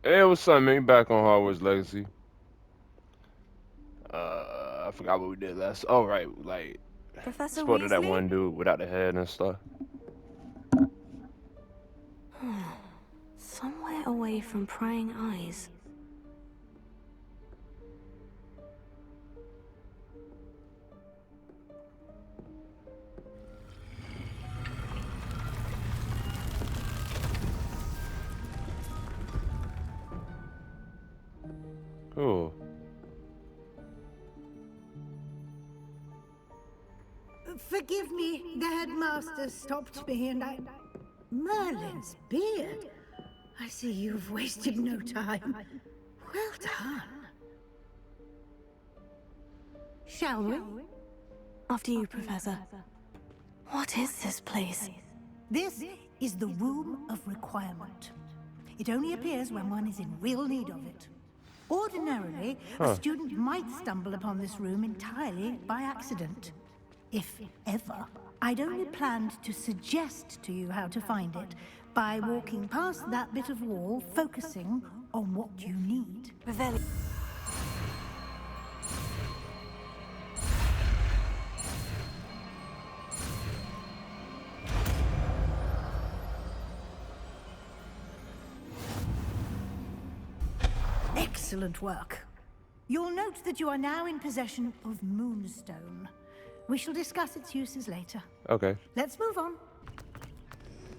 Hey, what's up, man? Back on Hogwarts Legacy. I forgot what we did last. Oh, right, like Professor spotted that Weasley? one dude without the head and stuff. Somewhere away from prying eyes. Cool. Forgive me, the headmaster stopped me and I... Merlin's beard. I see you've wasted no time. Well done. Shall we? After you, Professor. What is this place? This is the Room of Requirement. It only appears when one is in real need of it. Ordinarily, a Huh. student might stumble upon this room entirely by accident. If ever. I'd only planned to suggest to you how to find it by walking past that bit of wall, focusing on what you need. Revelli. Excellent work. You'll note that you are now in possession of Moonstone. We shall discuss its uses later. Okay. Let's move on.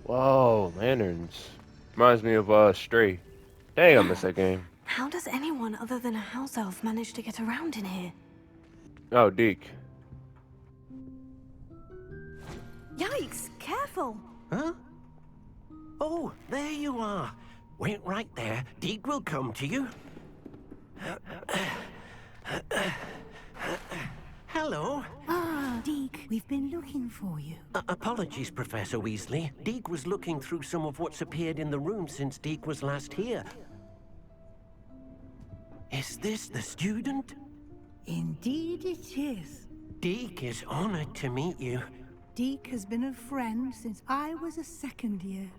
Whoa, lanterns. Reminds me of Stray. Dang, I missed that game. How does anyone other than a house elf manage to get around in here? Oh, Deke. Yikes! Careful! Huh? Oh, there you are. Wait right there. Deke will come to you. Hello. Ah, Deke, we've been looking for you. Apologies, Professor Weasley. Deke was looking through some of what's appeared in the room since Deke was last here. Is this the student? Indeed it is. Deke is honored to meet you. Deke has been a friend since I was a second year.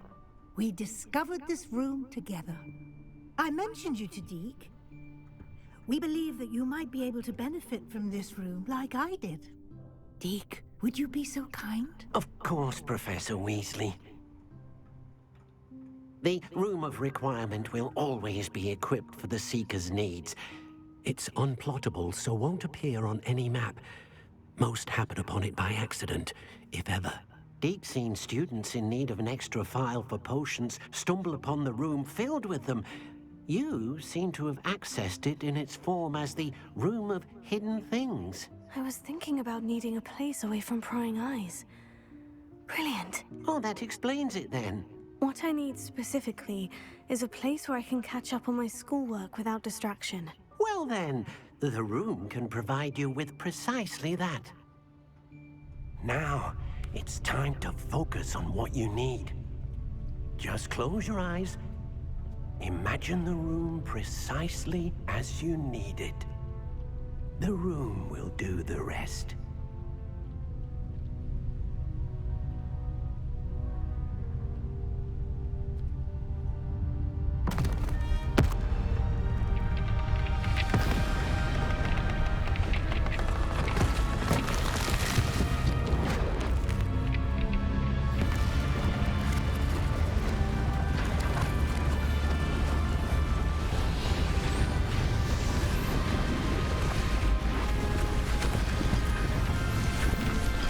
We discovered this room together. I mentioned you to Deke. We believe that you might be able to benefit from this room like I did. Deke, would you be so kind? Of course, Professor Weasley. The Room of Requirement will always be equipped for the Seeker's needs. It's unplottable, so won't appear on any map. Most happen upon it by accident, if ever. Deke's seen students in need of an extra file for potions stumble upon the room filled with them. You seem to have accessed it in its form as the Room of Hidden Things. I was thinking about needing a place away from prying eyes. Brilliant. Oh, that explains it then. What I need specifically is a place where I can catch up on my schoolwork without distraction. Well then, the room can provide you with precisely that. Now, it's time to focus on what you need. Just close your eyes. Imagine the room precisely as you need it. The room will do the rest.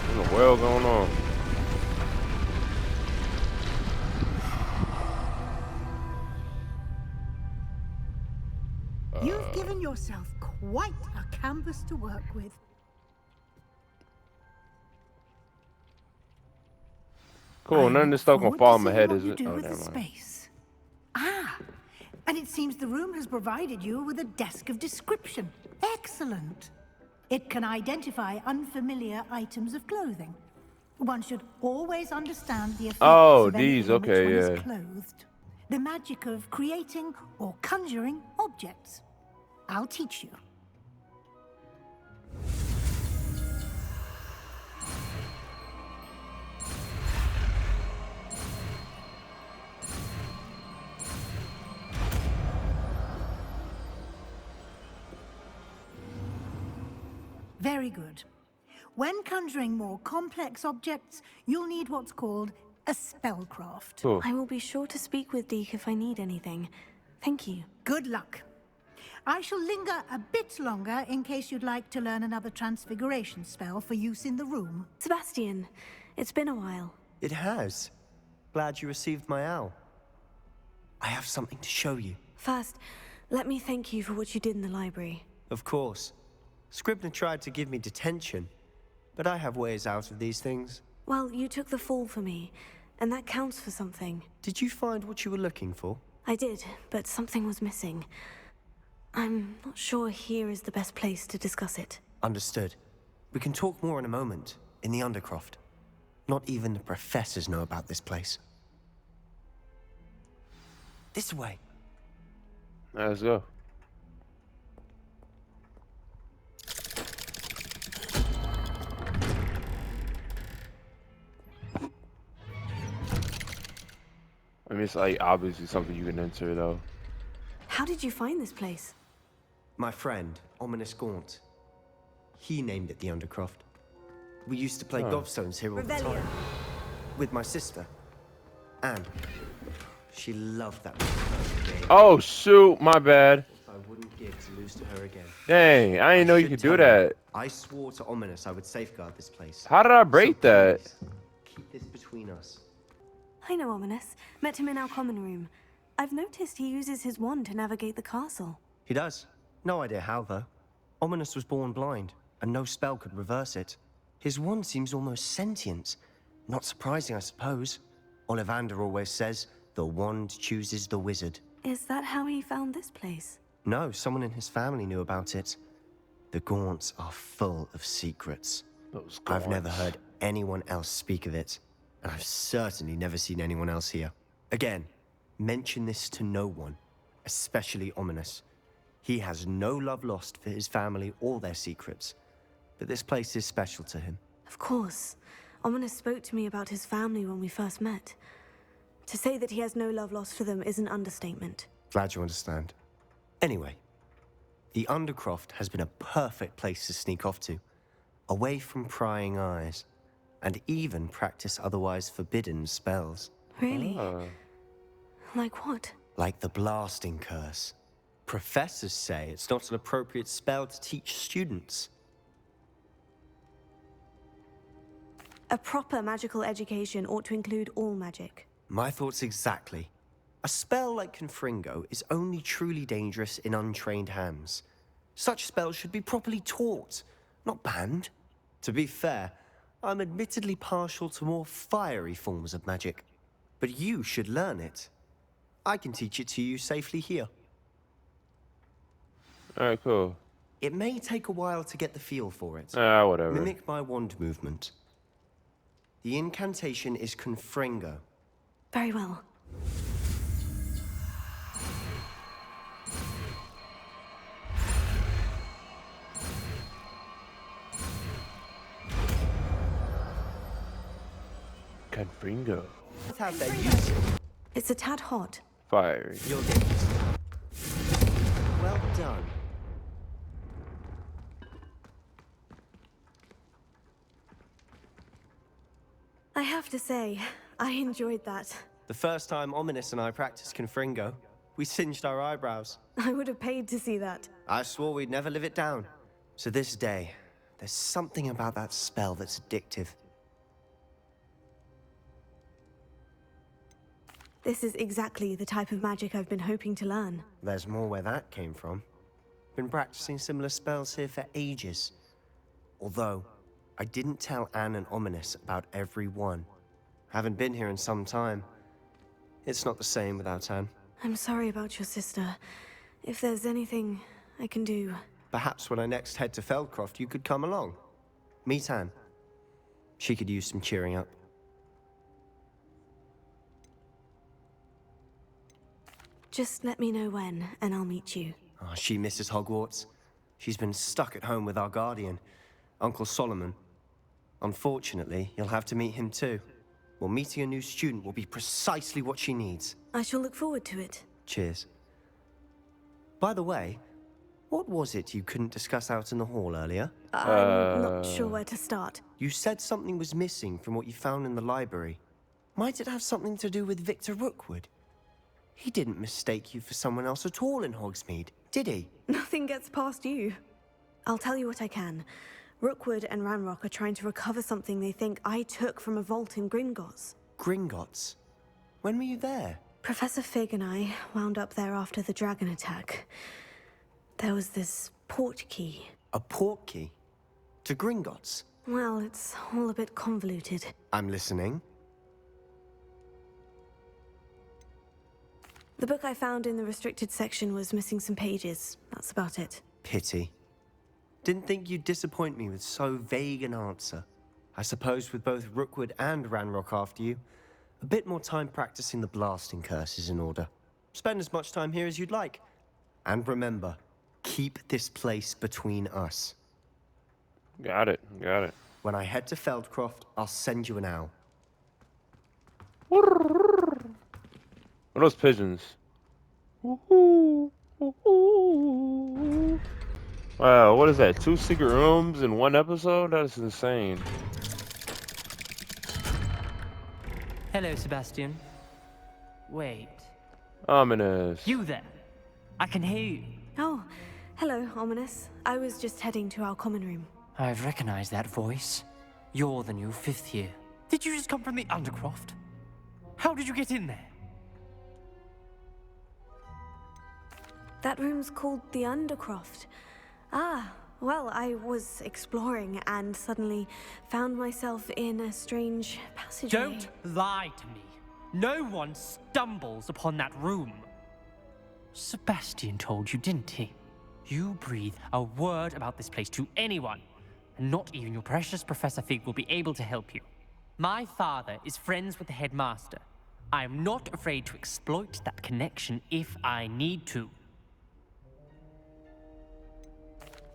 What in the world going on? You've given yourself quite a canvas to work with. Cool. I None of look this stuff gonna forward to fall on my seeing head, what is you it? do Oh, with the never mind. space. Ah, and it seems the room has provided you with a desk of description. Excellent. It can identify unfamiliar items of clothing. One should always understand the effects Oh, of these. anything in which Okay, one yeah. is clothed. The magic of creating or conjuring objects. I'll teach you. Very good. When conjuring more complex objects, you'll need what's called a spellcraft. Cool. I will be sure to speak with Deke if I need anything. Thank you. Good luck. I shall linger a bit longer in case you'd like to learn another transfiguration spell for use in the room. Sebastian, it's been a while. It has. Glad you received my owl. I have something to show you. First, let me thank you for what you did in the library. Of course. Scribner tried to give me detention, but I have ways out of these things. Well, you took the fall for me, and that counts for something. Did you find what you were looking for? I did, but something was missing. I'm not sure here is the best place to discuss it. Understood. We can talk more in a moment, in the Undercroft. Not even the professors know about this place. This way. Let's go. I mean, it's like obviously something you can enter though. How did you find this place? My friend, Ominous Gaunt. He named it the Undercroft. We used to play gobstones here all the time. With my sister, Anne. She loved that game. Oh shoot, my bad. I wouldn't give to lose to her again. Dang, I didn't know you should could do tell that. I swore to Ominous I would safeguard this place. How did I break So that? please, keep this between us. I know Ominous. Met him in our common room. I've noticed he uses his wand to navigate the castle. He does. No idea how, though. Ominous was born blind, and no spell could reverse it. His wand seems almost sentient. Not surprising, I suppose. Ollivander always says, the wand chooses the wizard. Is that how he found this place? No, someone in his family knew about it. The Gaunts are full of secrets. Those I've never guards. heard anyone else speak of it, and I've certainly never seen anyone else here. Again, mention this to no one, especially Ominous. He has no love lost for his family or their secrets, but this place is special to him. Of course. Ominous spoke to me about his family when we first met. To say that he has no love lost for them is an understatement. Glad you understand. Anyway, the Undercroft has been a perfect place to sneak off to, away from prying eyes, and even practice otherwise forbidden spells. Really? Ah. Like what? Like the blasting curse. Professors say it's not an appropriate spell to teach students. A proper magical education ought to include all magic. My thoughts exactly. A spell like Confringo is only truly dangerous in untrained hands. Such spells should be properly taught, not banned. To be fair, I'm admittedly partial to more fiery forms of magic, but you should learn it. I can teach it to you safely here. Alright, cool. It may take a while to get the feel for it. Ah, whatever. Mimic my wand movement. The incantation is Confringo. Very well. Confringo. Let's have their use. It's a tad hot. Fiery. You'll get used to it. Well done. I have to say, I enjoyed that. The first time Ominous and I practiced Confringo, we singed our eyebrows. I would have paid to see that. I swore we'd never live it down. So this day, there's something about that spell that's addictive. This is exactly the type of magic I've been hoping to learn. There's more where that came from. Been practicing similar spells here for ages. Although, I didn't tell Anne and Ominous about every one. Haven't been here in some time. It's not the same without Anne. I'm sorry about your sister. If there's anything I can do... Perhaps when I next head to Feldcroft, you could come along. Meet Anne. She could use some cheering up. Just let me know when, and I'll meet you. Oh, she misses Hogwarts. She's been stuck at home with our guardian, Uncle Solomon. Unfortunately, you'll have to meet him too. Well, meeting a new student will be precisely what she needs. I shall look forward to it. Cheers. By the way, What was it you couldn't discuss out in the hall earlier? I'm not sure where to start. You said something was missing from what you found in the library. Might it have something to do with Victor Rookwood? He didn't mistake you for someone else at all in Hogsmeade, did he? Nothing gets past you. I'll tell you what I can. Rookwood and Ranrock are trying to recover something they think I took from a vault in Gringotts. Gringotts? When were you there? Professor Fig and I wound up there after the dragon attack. There was this port key. A port key? To Gringotts? Well, it's all a bit convoluted. I'm listening. The book I found in the restricted section was missing some pages. That's about it. Pity. Didn't think you'd disappoint me with so vague an answer. I suppose with both Rookwood and Ranrock after you, a bit more time practicing the blasting curse is in order. Spend as much time here as you'd like. And remember, keep this place between us. Got it. Got it. When I head to Feldcroft, I'll send you an owl. What are those pigeons? Woohoo! Woohoo! Wow, what is that? 2 secret rooms in 1 episode? That is insane. Hello, Sebastian. Wait. Ominous. You there? I can hear you. Oh, hello, Ominous. I was just heading to our common room. I've recognized that voice. You're the new 5th year. Did you just come from the Undercroft? How did you get in there? That room's called the Undercroft. Ah, well, I was exploring and suddenly found myself in a strange passageway. Don't lie to me. No one stumbles upon that room. Sebastian told you, didn't he? You breathe a word about this place to anyone, and not even your precious Professor Fig will be able to help you. My father is friends with the headmaster. I am not afraid to exploit that connection if I need to.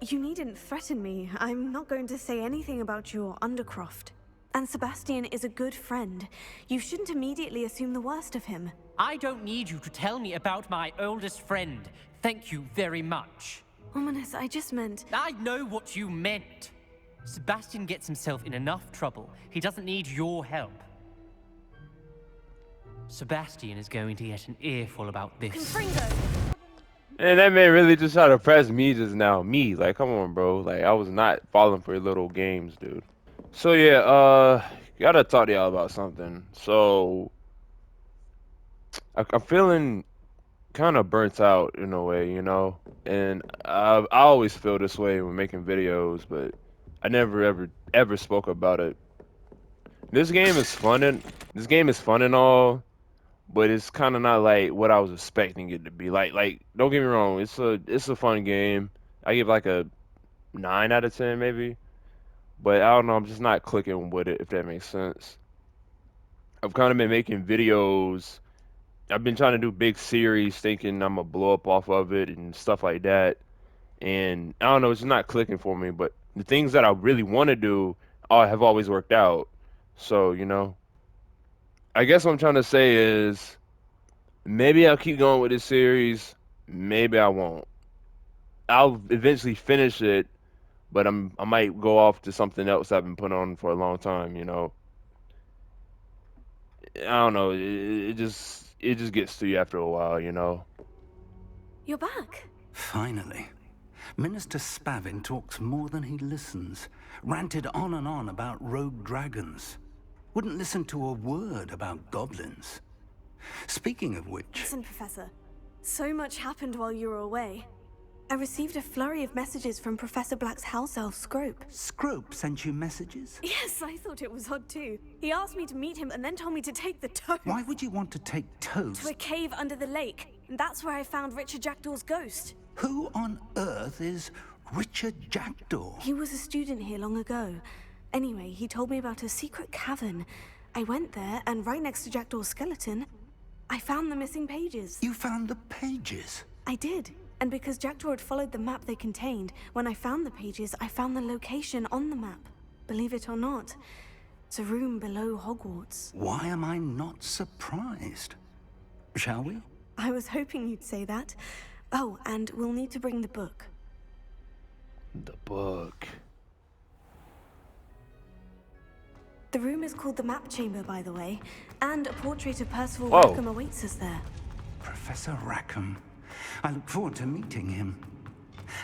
You needn't threaten me. I'm not going to say anything about your Undercroft. And Sebastian is a good friend. You shouldn't immediately assume the worst of him. I don't need you to tell me about my oldest friend. Thank you very much. Ominous, I just meant... I know what you meant. Sebastian gets himself in enough trouble. He doesn't need your help. Sebastian is going to get an earful about this. Confringo! And that man really just tried to press me just now. Me, like, come on, bro. Like, I was not falling for your little games, dude. So yeah, gotta talk to y'all about something. So I'm feeling kind of burnt out in a way, you know. And I always feel this way when making videos, but I never ever spoke about it. This game is fun and all, but it's kind of not like what I was expecting it to be. Like don't get me wrong, it's a fun game. I give like a 9 out of 10 maybe. But I don't know, I'm just not clicking with it, if that makes sense. I've kind of been making videos. I've been trying to do big series thinking I'm gonna blow up off of it and stuff like that. And I don't know, it's just not clicking for me. But the things that I really want to do have always worked out. So, you know, I guess what I'm trying to say is maybe I'll keep going with this series. Maybe I won't. I'll eventually finish it. But I might go off to something else I've been putting on for a long time, you know. I don't know. It just gets to you after a while, you know. You're back. Finally. Minister Spavin talks more than he listens. Ranted on and on about rogue dragons. Wouldn't listen to a word about goblins. Speaking of which... Listen, Professor. So much happened while you were away. I received a flurry of messages from Professor Black's house elf, Scrope. Scrope sent you messages? Yes, I thought it was odd too. He asked me to meet him and then told me to take the toast. Why would you want to take toast? To a cave under the lake. And that's where I found Richard Jackdaw's ghost. Who on earth is Richard Jackdaw? He was a student here long ago. Anyway, he told me about a secret cavern. I went there, and right next to Jackdaw's skeleton, I found the missing pages. You found the pages? I did. And because Jackdaw had followed the map they contained, when I found the pages, I found the location on the map. Believe it or not, it's a room below Hogwarts. Why am I not surprised? Shall we? I was hoping you'd say that. Oh, and we'll need to bring the book. The book. The room is called the Map Chamber, by the way, and a portrait of Percival Whoa. Rackham awaits us there. Professor Rackham. I look forward to meeting him.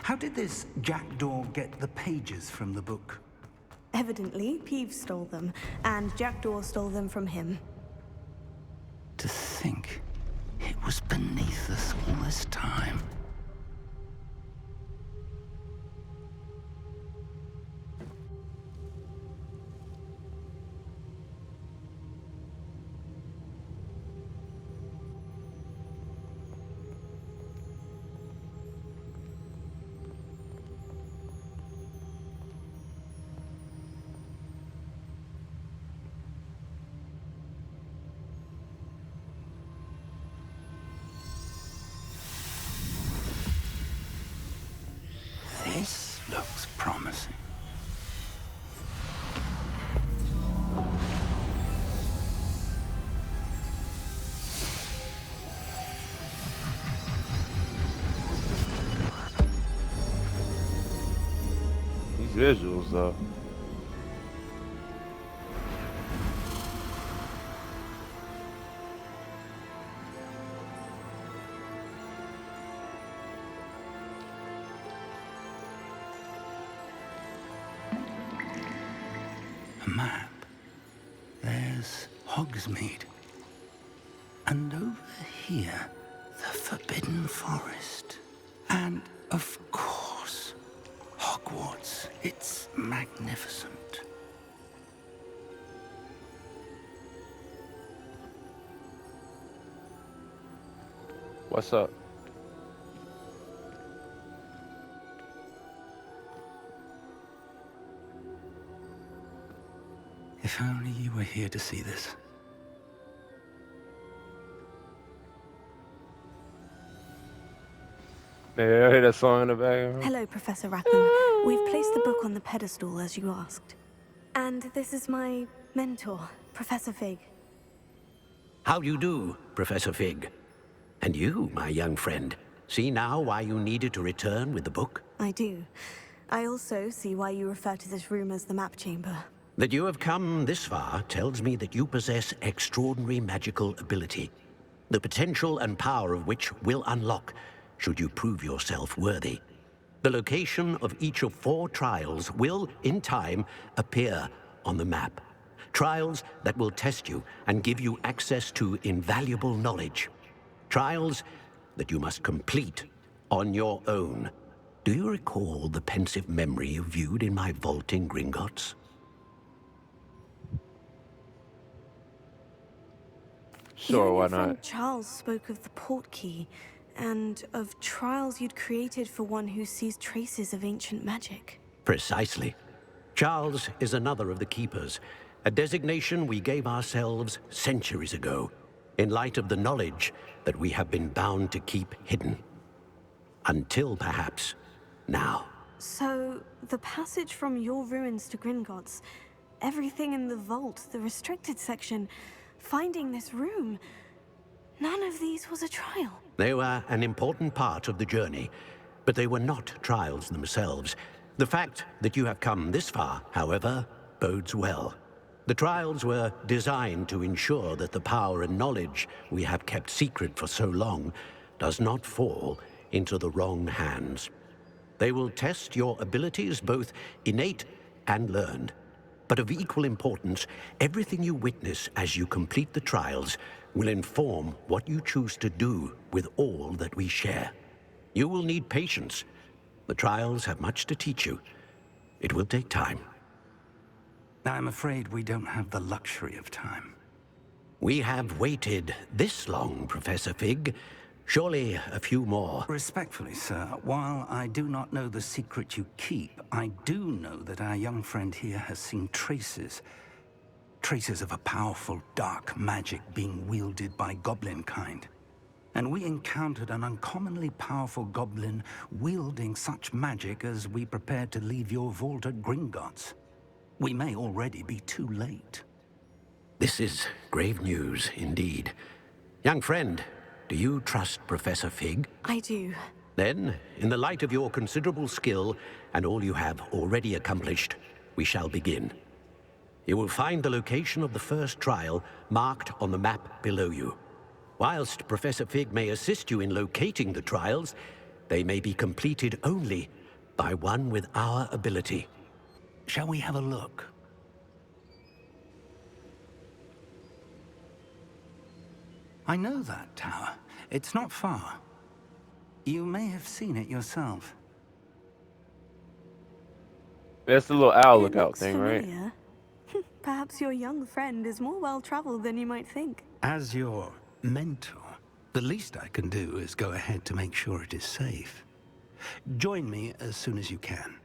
How did this jackdaw get the pages from the book? Evidently, Peeves stole them, and Jackdaw stole them from him. To think it was beneath us all this time. This looks promising. These visuals, though. A map. There's Hogsmeade. And over here, the Forbidden Forest. And, of course, Hogwarts. It's magnificent. What's up? If only you were here to see this. Yeah, I hear that song in the background. Hello, Professor Rackham. We've placed the book on the pedestal, as you asked. And this is my mentor, Professor Fig. How do you do, Professor Fig? And you, my young friend, see now why you needed to return with the book? I do. I also see why you refer to this room as the Map Chamber. That you have come this far tells me that you possess extraordinary magical ability, the potential and power of which will unlock should you prove yourself worthy. The location of each of 4 trials will, in time, appear on the map. Trials that will test you and give you access to invaluable knowledge. Trials that you must complete on your own. Do you recall the pensive memory you viewed in my vault in Gringotts? Sure, You and why your friend not? Charles spoke of the portkey, and of trials you'd created for one who sees traces of ancient magic. Precisely. Charles is another of the Keepers, a designation we gave ourselves centuries ago, in light of the knowledge that we have been bound to keep hidden. Until, perhaps, now. So, the passage from your ruins to Gringotts, everything in the vault, the restricted section, finding this room, none of these was a trial. They were an important part of the journey, but they were not trials themselves. The fact that you have come this far, however, bodes well. The trials were designed to ensure that the power and knowledge we have kept secret for so long does not fall into the wrong hands. They will test your abilities, both innate and learned. But of equal importance, everything you witness as you complete the trials will inform what you choose to do with all that we share. You will need patience. The trials have much to teach you. It will take time. I'm afraid we don't have the luxury of time. We have waited this long, Professor Fig. Surely a few more. Respectfully, sir, while I do not know the secret you keep, I do know that our young friend here has seen traces. Traces of a powerful dark magic being wielded by goblin kind. And we encountered an uncommonly powerful goblin wielding such magic as we prepared to leave your vault at Gringotts. We may already be too late. This is grave news indeed. Young friend, do you trust Professor Fig? I do. Then, in the light of your considerable skill and all you have already accomplished, we shall begin. You will find the location of the first trial marked on the map below you. Whilst Professor Fig may assist you in locating the trials, they may be completed only by one with our ability. Shall we have a look? I know that tower. It's not far. You may have seen it yourself. That's the little owl It lookout looks thing, right? familiar. Perhaps your young friend is more well-traveled than you might think. As your mentor, the least I can do is go ahead to make sure it is safe. Join me as soon as you can.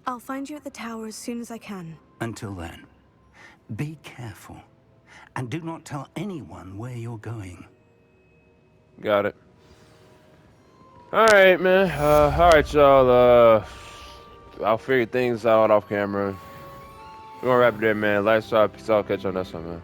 I'll find you at the tower as soon as I can. Until then, be careful. And do not tell anyone where you're going. Got it. Alright, man. Alright, y'all. I'll figure things out off camera. We're gonna wrap it there, man. Like, subscribe, peace out. Catch you on next one, man.